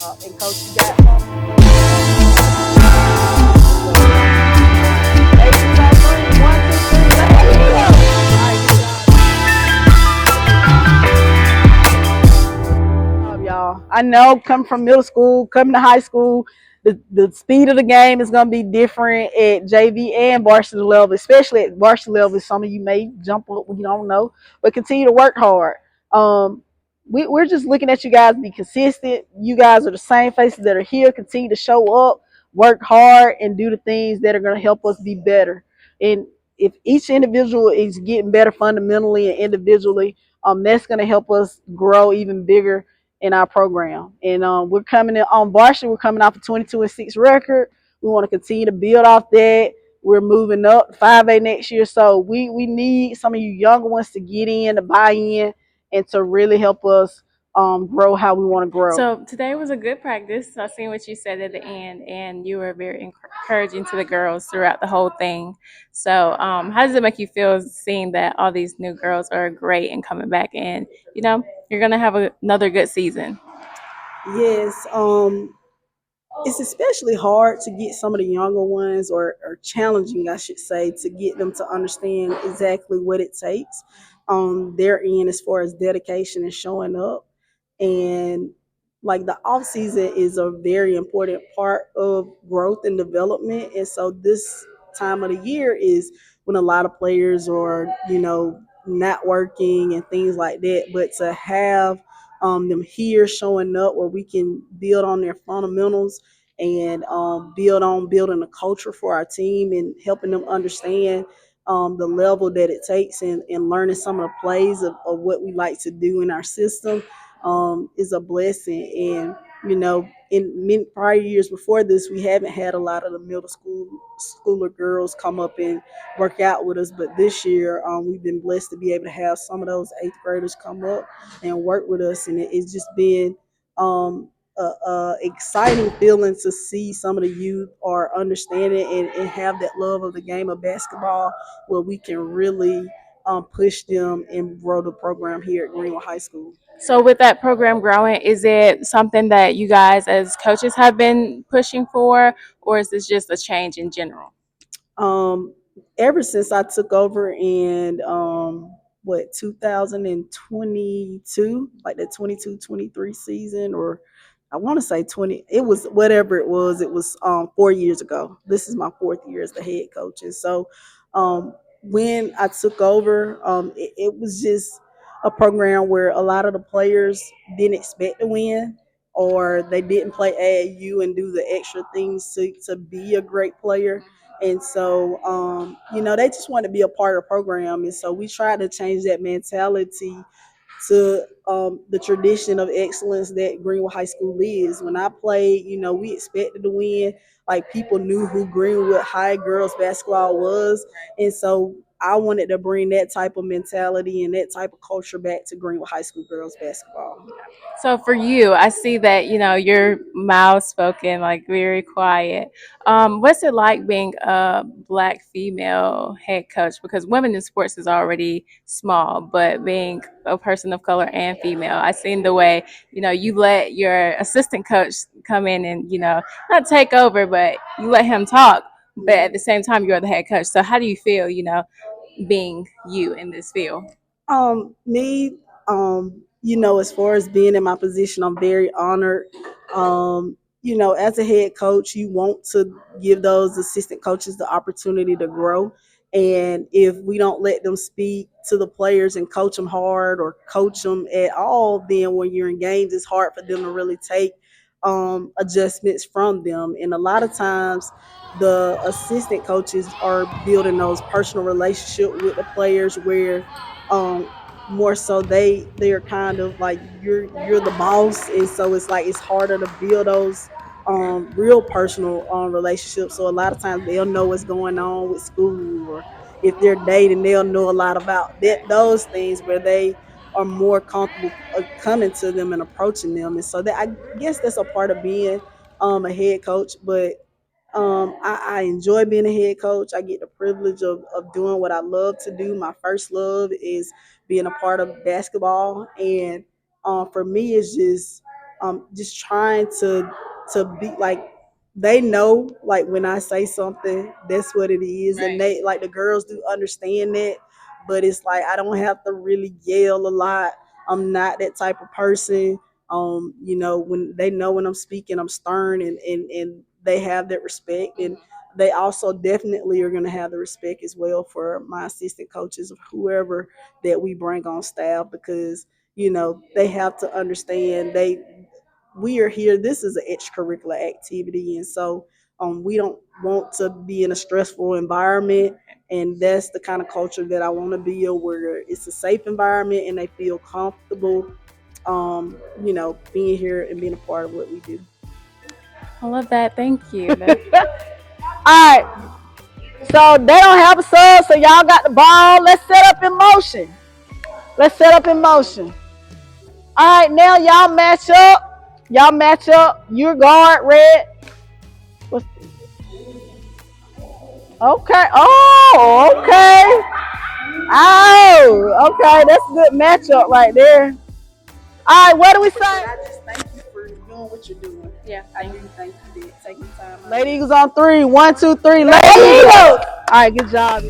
And coach, you got something? Hey, 2, 3, 1, 2, 3, let's go. Y'all. I know coming from middle school, coming to high school, the speed of the game is going to be different at JV and varsity level, especially at varsity level. Some of you may jump up, we don't know, but continue to work hard. Um, we're just looking at you guys be consistent. You guys are the same faces that are here. Continue to show up, work hard, and do the things that are going to help us be better. And if each individual is getting better fundamentally and individually, that's going to help us grow even bigger in our program. And we're coming in on varsity. We're coming off a 22-6 record. We want to continue to build off that. We're moving up 5A next year, so we need some of you younger ones to get in, to buy in, and to really help us grow how we want to grow. So today was a good practice. I seen what you said at the end, and you were very encouraging to the girls throughout the whole thing. So, how does it make you feel seeing that all these new girls are great and coming back, and you're gonna have another good season? Yes, it's especially hard to get some of the younger ones, or challenging, I should say, to get them to understand exactly what it takes on their end as far as dedication and showing up. And like the off season is a very important part of growth and development. And so this time of the year is when a lot of players are, not working and things like that. But to have them here showing up where we can build on their fundamentals and build on building a culture for our team and helping them understand the level that it takes, and learning some of the plays of what we like to do in our system is a blessing. And in many prior years before this, we haven't had a lot of the middle schooler girls come up and work out with us. But this year, we've been blessed to be able to have some of those eighth graders come up and work with us, and it's just been a exciting feeling to see some of the youth are understanding and have that love of the game of basketball, where we can really push them and grow the program here at Greenwood High School. So, with that program growing, is it something that you guys as coaches have been pushing for, or is this just a change in general? Um, Ever since I took over in 2022, like the 22-23 season, or I want to say 20, it was whatever it was 4 years ago. This is my fourth year as the head coach. And so when I took over, it was just a program where a lot of the players didn't expect to win, or they didn't play AAU and do the extra things to be a great player. And so, they just want to be a part of the program. And so we try to change that mentality to the tradition of excellence that Greenwood High School is. When I played, we expected to win. Like, people knew who Greenwood High girls basketball was. And so I wanted to bring that type of mentality and that type of culture back to Greenwood High School girls basketball. So for you, I see that you're mild spoken, like very quiet. What's it like being a black female head coach? Because women in sports is already small, but being a person of color and female, I seen the way you let your assistant coach come in and not take over, but you let him talk. But at the same time, you're the head coach. So how do you feel? Being you in this field. Me, as far as being in my position, I'm very honored. As a head coach, you want to give those assistant coaches the opportunity to grow. And if we don't let them speak to the players and coach them hard or coach them at all, then when you're in games, it's hard for them to really take adjustments from them. And a lot of times, the assistant coaches are building those personal relationship with the players, where um, more so they are kind of like you're the boss. And so it's like it's harder to build those real personal relationships. So a lot of times they'll know what's going on with school, or if they're dating, they'll know a lot about those things, where they are more comfortable coming to them and approaching them. And so that, I guess, that's a part of being a head coach. But I enjoy being a head coach. I get the privilege of doing what I love to do. My first love is being a part of basketball. And for me, it's just just trying to be like, they know like when I say something, that's what it is, and they like the girls do understand that. But it's like I don't have to really yell a lot. I'm not that type of person. When they know when I'm speaking, I'm stern, and they have that respect, and they also definitely are going to have the respect as well for my assistant coaches or whoever that we bring on staff, because they have to understand we are here. This is an extracurricular activity, and so we don't want to be in a stressful environment. And that's the kind of culture that I want to build, where it's a safe environment and they feel comfortable, being here and being a part of what we do. I love that. Thank you. All right. So they don't have a sub, so y'all got the ball. Let's set up in motion. Let's set up in motion. All right, now y'all match up. Y'all match up. You're guard red. What's, okay. Oh, okay. Oh, okay. That's a good matchup right there. All right, what do we say? I just thank you for doing what you're doing. Yeah, I do thank you for taking time out. Lady Eagles on three. 1, 2, 3. Lady Eagles. All right, good job.